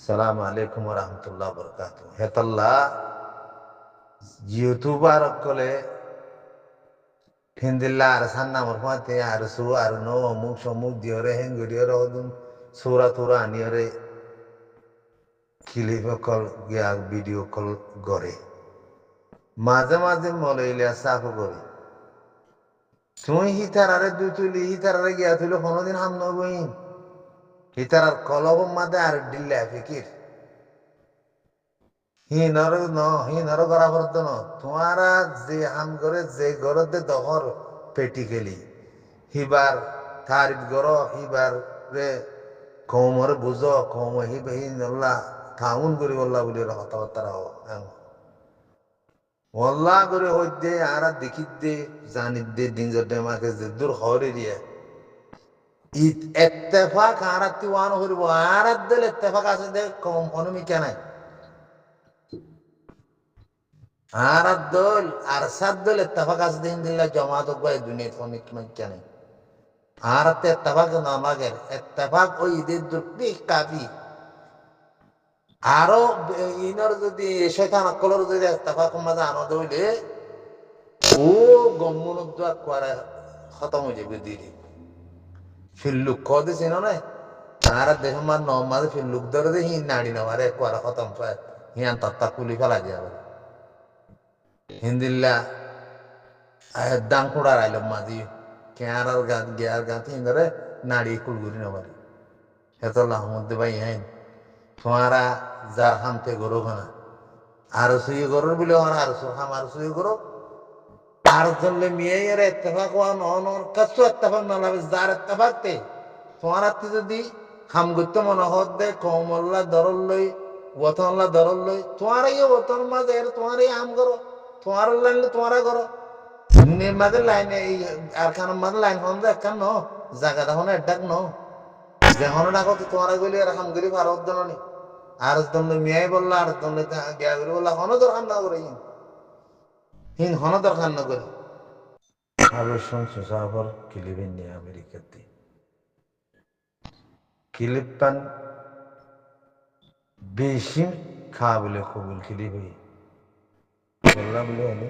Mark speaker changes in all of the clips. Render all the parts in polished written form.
Speaker 1: সালাম আলাইকুম রহমতুল্লাহ বরকাত হেতাল্লা ইউটিউবার কলে হিন্দিল্লা আর সান্নামর ফাতে আর সু আর নো অমুক সমুক দিয়রে হেঙ্গুরিয়রে হদুন সুরা তুরা আনিয়রে ক্লিপ কল গিয়া ভিডিও কল করে মাঝে মাঝে মলাইলে সাফ করে তুই হিতারারে দুই তুলি হিতারারে গিয়া তুইলে কোনোদিন হাম নবইন হিতারার কলব মাদে আর ডিল্লা ফিকির হিনর করা পড়তো ন তোমারা যে হাম করে যে গরতে দহর পেটিকেলি হিবার তারিফ গর হিবার রে কৌমরে বুঝ কৌম হিবে হিনল্লা থাউন করি বললা বলি কথাবার্তা ওল্লা করে হইতে আর দেখিত দে জানিত দে দিন যে মাকে যে দূর হরে দিয়ে ঈদ এত্তেফাক আর তিওয়ান হরিব আর দিল এত্তেফাক আছে দে কম অনুমিকা নাই আর দল আর সাত দল এত্তেফাক আছে দিন দিল্লা জমাত বাই দুনিয়া ফোনিক মাইকা নাই আর এত্তেফাক নামাগের এত্তেফাক ওই ঈদের দুটি কাফি আরো ইনর যদি শয়তান আকলর যদি এত্তেফাক মাঝে আনন্দ হইলে ও গম্মনুদ্দার করে খতম হয়ে যাবে দিদি ফিল্লুক কদে চিনো না আর দেহ মান নমাজ ফিল্লুক ধরে দে হি নাড়ি নামারে করে খতম পায় হিয়ান তত্তা কুলি ফেলা যাবে হিন্দিল্লা দাং কুড়ার আইল মাঝি কেয়ার গান গিয়ার গান হিন্দরে নাড়ি কুলগুলি নামারে এত লাহমুদ্দে ভাই হ্যাঁ তোমারা যার হামতে গরো না আর সুই গরো বলে আর হাম আর সুই গরো আর জন্য মেয়ের এত্তেফাক হওয়া নন কাছু এত্তেফাক না লাগে যার এত্তেফাকতে তোমার আত্মি যদি হাম করতে মনে হত দে কমল্লা দরল লই ওতনল্লা দরল লই তোমার এই ওতন মাঝে তোমার এই আম করো তোমার লাইন তোমারা করো মাঝে লাইন এই আর খান মাঝে লাইন হন যে একখান ন জায়গা দেখো না এডাক ন যেহন না কত তোমারা গলি আর হাম গলি ভারত জননী আর জন্য মেয়ে বললা আর জন্য গিয়া করি বললা হন দরকার না করে হিন হন দরকার না করে আবেশন সুসাফর কিলিবেন নিয়ে আমেরিকাতে কিলিপান বেশি খা বলে কবুল কিলিব বললা বলে হলে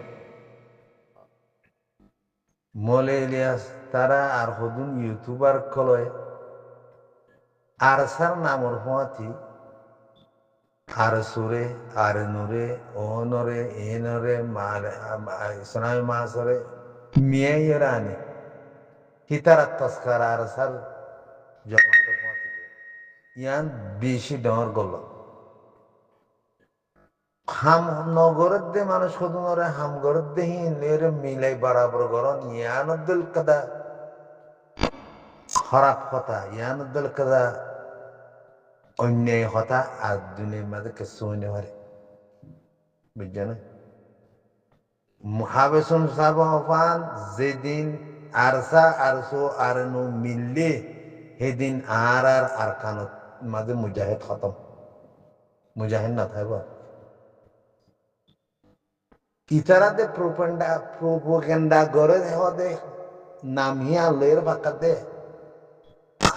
Speaker 1: মলে ইলিয়াস তারা আর হদুন ইউটিউবার কলয় আর সার নামর হুয়াতি আর সুরে আর নুরে ও নরে এ নরে সোনামি মাসরে মিয়ে আনে হিতারা তস্কার আর সার জমাত হুয়াতি ইয়ান বেশি ডর গল হাম নগরের দে মানুষ সদুনরে হাম গরের দে হিনের মিলাই বরাবর গরন ইয়ানুদ্দুল কাদা খারাপ কথা ইয়ানুদ্দুল কাদা অন্যায় কথা আর দুনিয়ার মাঝে কিছু হইতে পারে বুঝছো না মুহাবেসুন সাবান যেদিন আরসা আরসো আর নু মিললে সেদিন আর কানত মাঝে মুজাহিদ খতম মুজাহিদ না থাকব ইতারাতে প্রোপাগান্ডা গড়ে হদে নামিয়া লের বাক্কা দে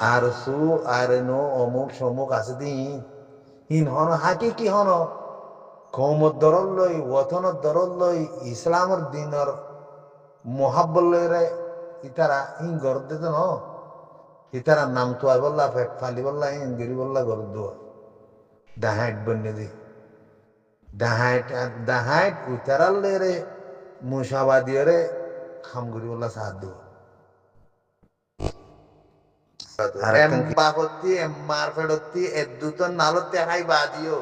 Speaker 1: আর সু আর নো অমুক সমুক আছে দিন হিন হন হাকি কি হন কৌমর দরল লই ওথনের দরল লই ইসলামর দিনর মহাব্বল লইরে ইতারা হিন গর দে ন ইতারা নাম তো আই বললা ফেট ফালি বললা হিন গিরি বললা গর দোয়া দাহাইট বন্যে দি দাহাইট উতারাল লইরে মুসাবাদিয়রে খামগুরি বললা সাহায্য বাপত্তি মার ফেরত্তি দুটো নালতে হাই বাদিও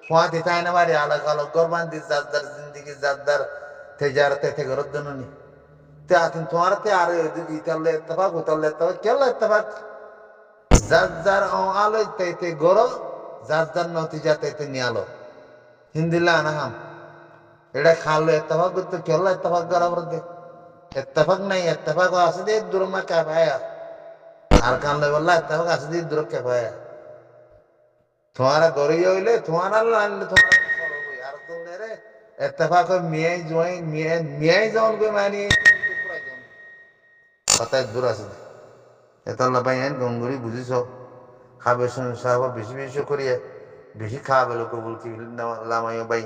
Speaker 1: ফুয়াতি তাই না বাড়ি আলাগ আলাগ গরবান্দি জাদ্দার জিন্দিগি জাদ্দার তেজারতে তে গরত জননি তে আতিন তোমার তে আর ইতালে ইত্তেফাক উতালে ইত্তেফাক কেলা ইত্তেফাক জাদ্দার আলো তে গরো জাদ্দার নতিজা তে নিয়ালো হিন্দিলা আনাহাম এটা খালো ইত্তেফাক করতে কেলা ইত্তেফাক গরাবর দে ইত্তেফাক নাই ইত্তেফাক আছে দে দুরমা কাফায়া আর কানলে বললা ইত্তেফাক আছে দে দুর কাফায়া তোমারা গড়ি হইলে তোমার আনলে তোমার আর তোমরা রে ইত্তেফাক মিয়াই জয় মিয়াই যাওন কই মানি কথায় দূর আছে এতলা ভাই আইন গঙ্গুরি বুঝিছ খাবে সাহাবা বেশি বেশি করিয়ে বেশি খাওয়া বেলো কবুল কি লামাইও বাইয়া